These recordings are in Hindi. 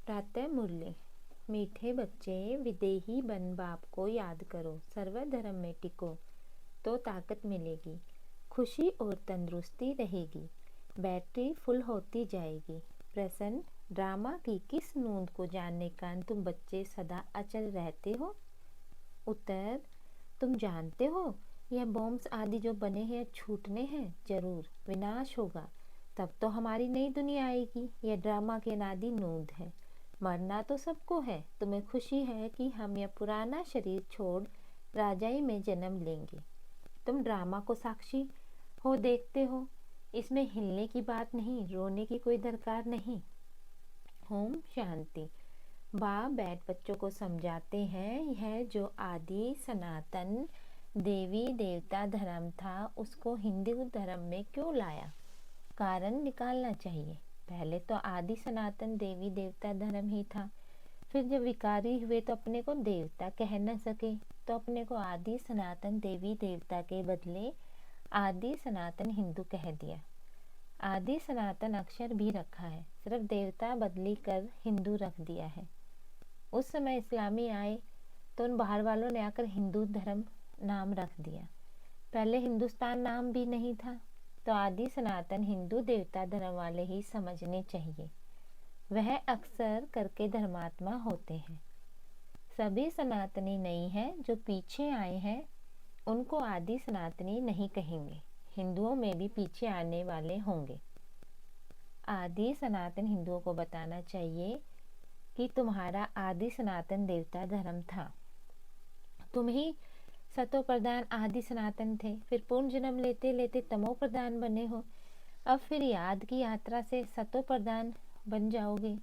प्रातः मुरली। मीठे बच्चे विदेही बन बाप को याद करो, सर्वधर्म में टिको तो ताकत मिलेगी, खुशी और तंदुरुस्ती रहेगी, बैटरी फुल होती जाएगी। प्रश्न, ड्रामा की किस नोंद को जानने का तुम बच्चे सदा अचल रहते हो? उत्तर, तुम जानते हो यह बॉम्ब्स आदि जो बने हैं छूटने हैं, जरूर विनाश होगा, तब तो हमारी नई दुनिया आएगी। यह ड्रामा की अनादि नोंद है। मरना तो सबको है, तुम्हें खुशी है कि हम यह पुराना शरीर छोड़ राजाई में जन्म लेंगे। तुम ड्रामा को साक्षी हो देखते हो, इसमें हिलने की बात नहीं, रोने की कोई दरकार नहीं। ओम शांति। बाप बैठ बच्चों को समझाते हैं, यह जो आदि सनातन देवी देवता धर्म था उसको हिंदू धर्म में क्यों लाया? कारण निकालना चाहिए। पहले तो आदि सनातन देवी देवता धर्म ही था, फिर जब विकारी हुए तो अपने को देवता कह न सके तो अपने को आदि सनातन देवी देवता के बदले आदि सनातन हिंदू कह दिया। आदि सनातन अक्षर भी रखा है, सिर्फ देवता बदली कर हिंदू रख दिया है। उस समय इस्लामी आए तो उन बाहर वालों ने आकर हिंदू धर्म नाम रख दिया। पहले हिंदुस्तान नाम भी नहीं था, तो आदि सनातन हिंदू देवता धर्म वाले ही समझने चाहिए। वह अक्सर करके धर्मात्मा होते हैं। सभी सनातनी नहीं हैं, जो पीछे आए हैं उनको आदि सनातनी नहीं कहेंगे। हिंदुओं में भी पीछे आने वाले होंगे। आदि सनातन हिंदुओं को बताना चाहिए कि तुम्हारा आदि सनातन देवता धर्म था, तुम ही सतो प्रधान आदि सनातन थे, फिर पूर्ण जन्म लेते लेते तमो प्रधान बने हो, अब फिर याद की यात्रा से सतो प्रधान बन जाओगे।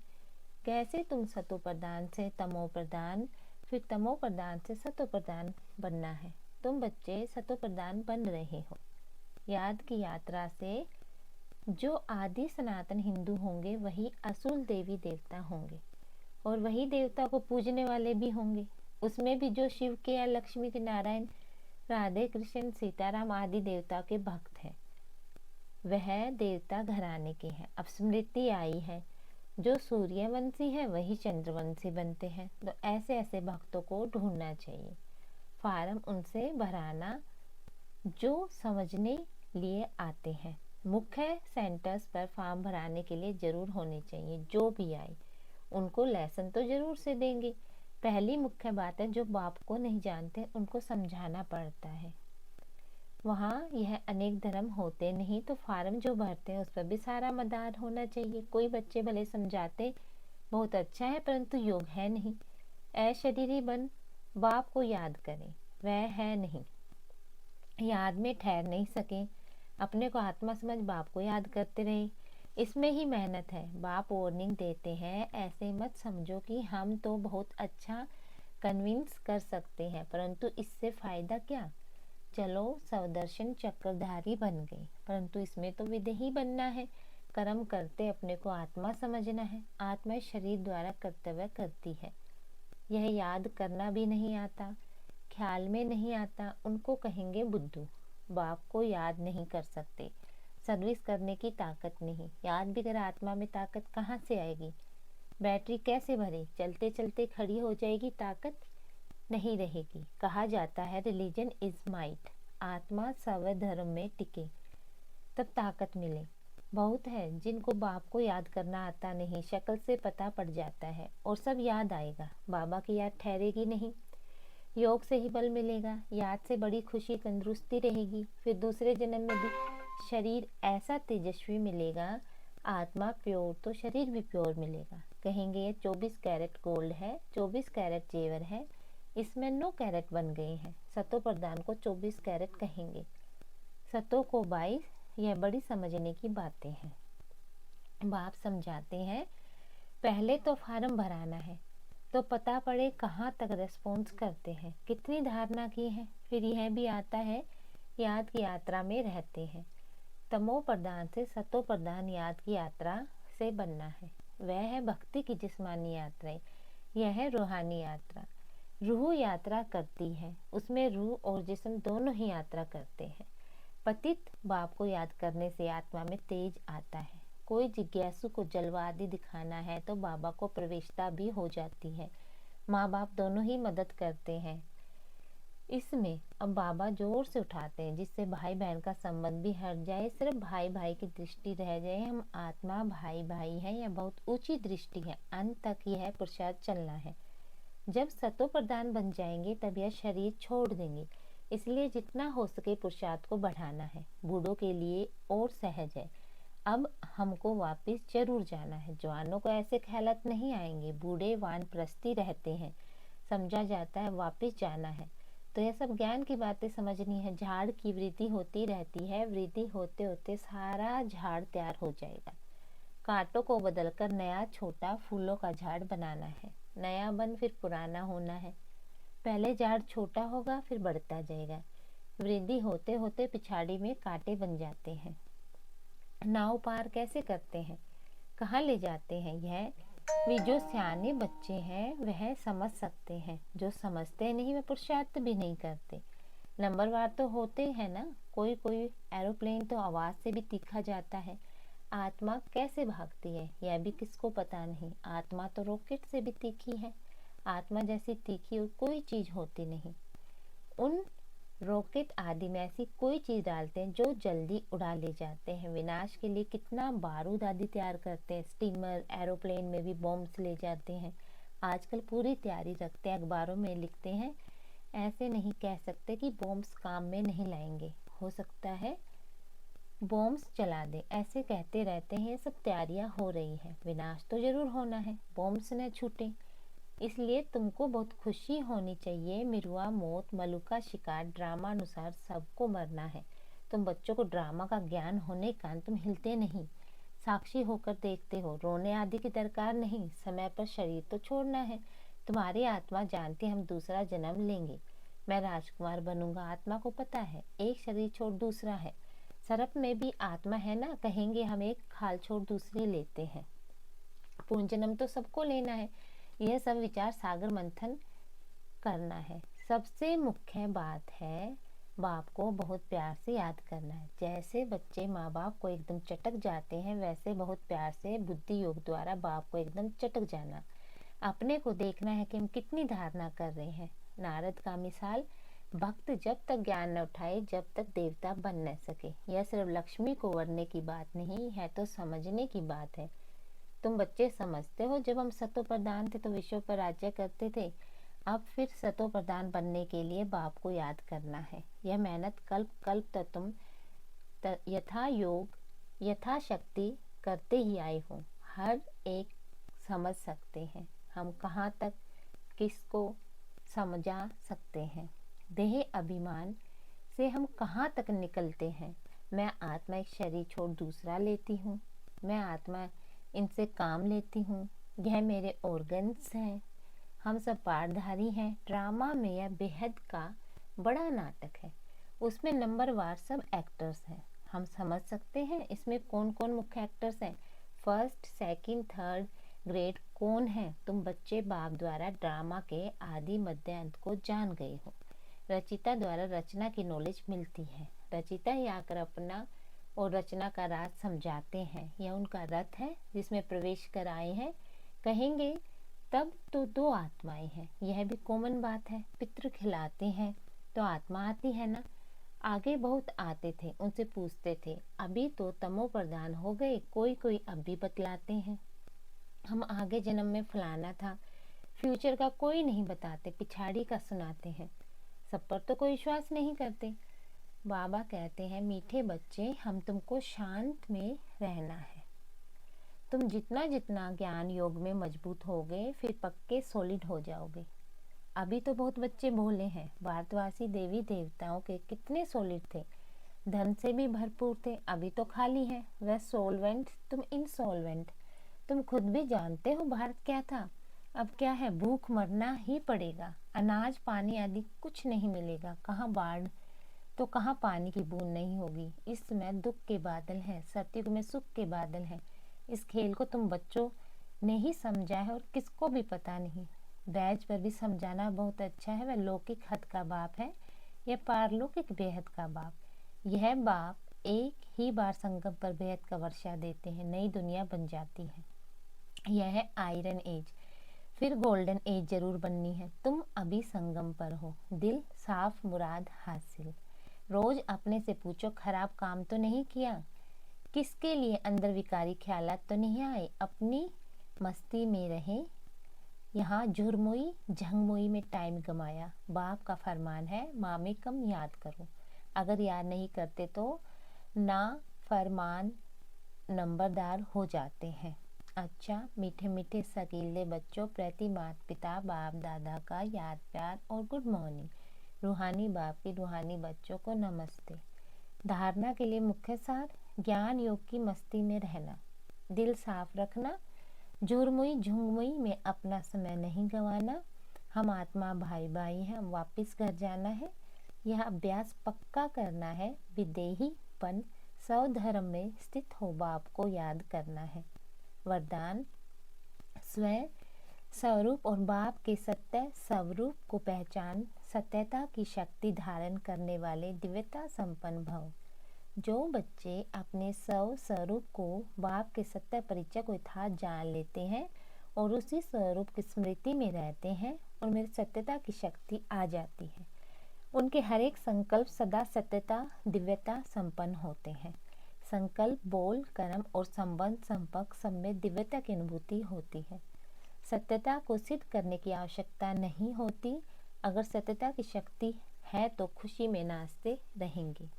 कैसे तुम सतो प्रधान से तमो प्रधान, फिर तमो प्रधान से सतो प्रधान बनना है? तुम बच्चे सतो प्रधान बन रहे हो। याद की यात्रा से जो आदि सनातन हिंदू होंगे वही असुल देवी देवता होंगे, और वही देवता को पूजने वाले भी होंगे। उसमें भी जो शिव के या लक्ष्मी के, नारायण, राधे कृष्ण, सीताराम आदि देवता के भक्त हैं, वह देवता घराने के हैं। अब स्मृति आई है, जो सूर्यवंशी है वही चंद्रवंशी बनते हैं। तो ऐसे ऐसे भक्तों को ढूंढना चाहिए, फार्म उनसे भराना जो समझने लिए आते हैं। मुख्य सेंटर्स पर फॉर्म भराने के लिए जरूर होने चाहिए। जो भी आए उनको लेसन तो जरूर से देंगे। पहली मुख्य बात है, जो बाप को नहीं जानते उनको समझाना पड़ता है। वहाँ यह अनेक धर्म होते नहीं, तो फार्म जो भरते हैं उस पर भी सारा मदार होना चाहिए। कोई बच्चे भले समझाते बहुत अच्छा है, परंतु योग है नहीं। अशरीरी बन बाप को याद करें, वह है नहीं, याद में ठहर नहीं सके, अपने को आत्मा समझ बाप को याद करते रहे, इसमें ही मेहनत है। बाप वार्निंग देते हैं, ऐसे मत समझो कि हम तो बहुत अच्छा कन्विंस कर सकते हैं, परंतु इससे फायदा क्या? चलो सवदर्शन चक्रधारी बन गए, परंतु इसमें तो विदेही बनना है। कर्म करते अपने को आत्मा समझना है। आत्मा शरीर द्वारा कर्तव्य करती है। यह याद करना भी नहीं आता, ख्याल में नहीं आता, उनको कहेंगे बुद्धू। बाप को याद नहीं कर सकते, सर्विस करने की ताकत नहीं। याद भी कर आत्मा में ताकत कहाँ से आएगी? बैटरी कैसे भरे? चलते चलते खड़ी हो जाएगी, ताकत नहीं रहेगी। कहा जाता है रिलीजन इज माइट, आत्मा सर्वधर्म में टिके तब ताकत मिले। बहुत है जिनको बाप को याद करना आता नहीं, शक्ल से पता पड़ जाता है और सब याद आएगा, बाबा की याद ठहरेगी नहीं। योग से ही बल मिलेगा, याद से बड़ी खुशी तंदुरुस्ती रहेगी। फिर दूसरे जन्म में भी शरीर ऐसा तेजस्वी मिलेगा, आत्मा प्योर तो शरीर भी प्योर मिलेगा। कहेंगे ये 24 कैरेट गोल्ड है, 24 कैरेट जेवर है, इसमें 9 कैरेट बन गए हैं। सतो प्रधान को 24 कैरेट कहेंगे, सतो को 22। यह बड़ी समझने की बातें हैं। बाप समझाते हैं, पहले तो फार्म भराना है तो पता पड़े कहाँ तक रेस्पॉन्स करते हैं, कितनी धारणा की है। फिर यह भी आता है, याद की यात्रा में रहते हैं। तमो प्रधान से सतो प्रधान याद की यात्रा से बनना है। वह है भक्ति की जिस्मानी यात्रा, यह है रूहानी यात्रा। रूह यात्रा करती है, उसमें रूह और जिस्म दोनों ही यात्रा करते हैं। पतित बाप को याद करने से आत्मा में तेज आता है। कोई जिज्ञासु को जलवादी दिखाना है तो बाबा को प्रवेशता भी हो जाती है। माँ बाप दोनों ही मदद करते हैं इसमें। अब बाबा जोर से उठाते हैं जिससे भाई बहन का संबंध भी हट जाए, सिर्फ भाई भाई की दृष्टि रह जाए। हम आत्मा भाई भाई है, यह बहुत ऊंची दृष्टि है। अंत तक यह पुरुषार्थ चलना है। जब सतो प्रधान बन जाएंगे तब यह शरीर छोड़ देंगे। इसलिए जितना हो सके पुरुषार्थ को बढ़ाना है। बूढ़ों के लिए और सहज है। अब हमको वापस जरूर जाना है। जवानों को ऐसे ख्यालात नहीं आएंगे। बूढ़े वानप्रस्थी रहते हैं, समझा जाता है वापस जाना है। तो यह सब ज्ञान की बातें समझनी है। झाड़ की वृद्धि होती रहती है, वृद्धि होते होते सारा झाड़ तैयार हो जाएगा। कांटों को बदलकर नया छोटा फूलों का झाड़ बनाना है। नया बन फिर पुराना होना है। पहले झाड़ छोटा होगा फिर बढ़ता जाएगा। वृद्धि होते होते पिछाड़ी में कांटे बन जाते हैं। नाव पार कैसे करते हैं, कहाँ ले जाते हैं, यह वे जो सियाने बच्चे हैं वह समझ सकते हैं। जो समझते नहीं वह पुरुषार्थ भी नहीं करते। नंबरवार तो होते हैं ना। कोई कोई एरोप्लेन तो आवाज से भी तीखा जाता है। आत्मा कैसे भागती है यह भी किसको पता नहीं। आत्मा तो रॉकेट से भी तीखी है। आत्मा जैसी तीखी और कोई चीज होती नहीं। उन रॉकेट आदि में ऐसी कोई चीज डालते हैं जो जल्दी उड़ा ले जाते हैं। विनाश के लिए कितना बारूद आदि तैयार करते हैं। स्टीमर एरोप्लेन में भी बॉम्ब्स ले जाते हैं। आजकल पूरी तैयारी रखते हैं, अखबारों में लिखते हैं। ऐसे नहीं कह सकते कि बॉम्ब्स काम में नहीं लाएंगे। हो सकता है बॉम्ब्स चला दे, ऐसे कहते रहते हैं। ये सब तैयारियां हो रही है। विनाश तो जरूर होना है, बॉम्ब्स न छूटे। इसलिए तुमको बहुत खुशी होनी चाहिए। मिरुआ मौत मलुका शिकार ड्रामा अनुसार सबको मरना है। तुम बच्चों को ड्रामा का ज्ञान होने का तुम हिलते नहीं, साक्षी होकर देखते हो। रोने आदि की दरकार नहीं। समय पर शरीर तो छोड़ना है। तुम्हारी आत्मा जानती हम दूसरा जन्म लेंगे। मैं राजकुमार बनूंगा, आत्मा को पता है। एक शरीर छोड़ दूसरा है। सर्प में भी आत्मा है ना। कहेंगे हम एक खाल छोड़ दूसरी लेते हैं। पुनर्जन्म तो सबको लेना है। यह सब विचार सागर मंथन करना है। सबसे मुख्य बात है बाप को बहुत प्यार से याद करना है। जैसे बच्चे माँ बाप को एकदम चटक जाते हैं वैसे बहुत प्यार से बुद्धि योग द्वारा बाप को एकदम चटक जाना। अपने को देखना है कि हम कितनी धारणा कर रहे हैं। नारद का मिसाल, भक्त जब तक ज्ञान न उठाए जब तक देवता बन न सके। यह सिर्फ लक्ष्मी को वरने की बात नहीं है, तो समझने की बात है। तुम बच्चे समझते हो जब हम सतो प्रधान थे तो विश्व पर राज्य करते थे। अब फिर सतो प्रधान बनने के लिए बाप को याद करना है। यह मेहनत कल्प कल्प तक तुम यथा योग यथा शक्ति करते ही आए हो। हर एक समझ सकते हैं हम कहाँ तक किसको समझा सकते हैं। देह अभिमान से हम कहाँ तक निकलते हैं। मैं आत्मा एक शरीर छोड़ दूसरा लेती हूँ। मैं आत्मा इनसे काम लेती हूँ। यह मेरे ऑर्गन्स हैं। हम सब पार्टधारी हैं। ड्रामा में यह बेहद का बड़ा नाटक है। उसमें नंबरवार सब एक्टर्स हैं। हम समझ सकते हैं इसमें कौन कौन मुख्य एक्टर्स हैं। फर्स्ट सेकंड थर्ड ग्रेड कौन है। तुम बच्चे बाप द्वारा ड्रामा के आदि मध्य अंत को जान गए हो। रचिता द्वारा रचना की नॉलेज मिलती है। रचिता ही आकर अपना और रचना का राज समझाते हैं। यह उनका रथ है जिसमें प्रवेश कर आए हैं। कहेंगे तब तो दो आत्माएं हैं। यह भी कॉमन बात है। पितृ खिलाते हैं तो आत्मा आती है ना। आगे बहुत आते थे, उनसे पूछते थे। अभी तो तमो प्रधान हो गए। कोई कोई अब भी बतलाते हैं हम आगे जन्म में फलाना था। फ्यूचर का कोई नहीं बताते, पिछाड़ी का सुनाते हैं। सब पर तो कोई विश्वास नहीं करते। बाबा कहते हैं मीठे बच्चे हम तुमको शांत में रहना है। तुम जितना जितना ज्ञान योग में मजबूत होगे फिर पक्के सॉलिड हो जाओगे। अभी तो बहुत बच्चे भोले हैं। भारतवासी देवी देवताओं के कितने सॉलिड थे, धन से भी भरपूर थे। अभी तो खाली है। वह सोलवेंट, तुम इनसॉल्वेंट। तुम खुद भी जानते हो भारत क्या था, अब क्या है। भूख मरना ही पड़ेगा। अनाज पानी आदि कुछ नहीं मिलेगा। कहाँ बाढ़ तो कहाँ पानी की बूंद नहीं होगी। इस समय दुख के बादल हैं, सतयुग में सुख के बादल हैं। इस खेल को तुम बच्चों ने ही समझा है और किसको भी पता नहीं। बैज पर भी समझाना बहुत अच्छा है। वह लौकिक हद का बाप है, यह पारलौकिक बेहद का बाप। यह बाप एक ही बार संगम पर बेहद का वर्षा देते हैं, नई दुनिया बन जाती है। यह है आयरन एज, फिर गोल्डन एज जरूर बननी है। तुम अभी संगम पर हो, दिल साफ मुराद हासिल। रोज अपने से पूछो खराब काम तो नहीं किया, किसके लिए अंदर विकारी ख्यालात तो नहीं आए, अपनी मस्ती में रहे। यहाँ झुरमुई झंगमुई में टाइम गमाया, बाप का फरमान है माँ में कम याद करो। अगर याद नहीं करते तो ना फरमान नंबरदार हो जाते हैं। अच्छा मीठे मीठे सकीले बच्चों प्रति माता पिता बाप दादा का याद प्यार और गुड मॉर्निंग। रूहानी बाप की रूहानी बच्चों को नमस्ते। धारणा के लिए मुख्य सार, ज्ञान योग की मस्ती में रहना, दिल साफ रखना, झुरमुई झुंगमुई में अपना समय नहीं गंवाना। हम आत्मा भाई भाई हैं, हम वापिस घर जाना है। यह अभ्यास पक्का करना है, विदेहीपन स्वधर्म में स्थित हो बाप को याद करना है। वरदान, स्वयं स्वरूप और बाप के सत्य स्वरूप को पहचान, सत्यता की शक्ति धारण करने वाले दिव्यता संपन्न भव। जो बच्चे अपने स्वरूप को बाप के सत्य परिचय को यथार्थ जान लेते हैं और उसी स्वरूप की स्मृति में रहते हैं, उनमें सत्यता की शक्ति आ जाती है। उनके हर एक संकल्प सदा सत्यता दिव्यता संपन्न होते हैं। संकल्प बोल कर्म और संबंध संपर्क सब में दिव्यता की अनुभूति होती है। सत्यता को सिद्ध करने की आवश्यकता नहीं होती। अगर सत्यता की शक्ति है तो खुशी में नाचते रहेंगे।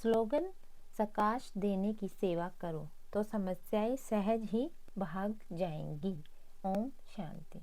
स्लोगन, सकाश देने की सेवा करो तो समस्याएं सहज ही भाग जाएंगी। ओम शांति।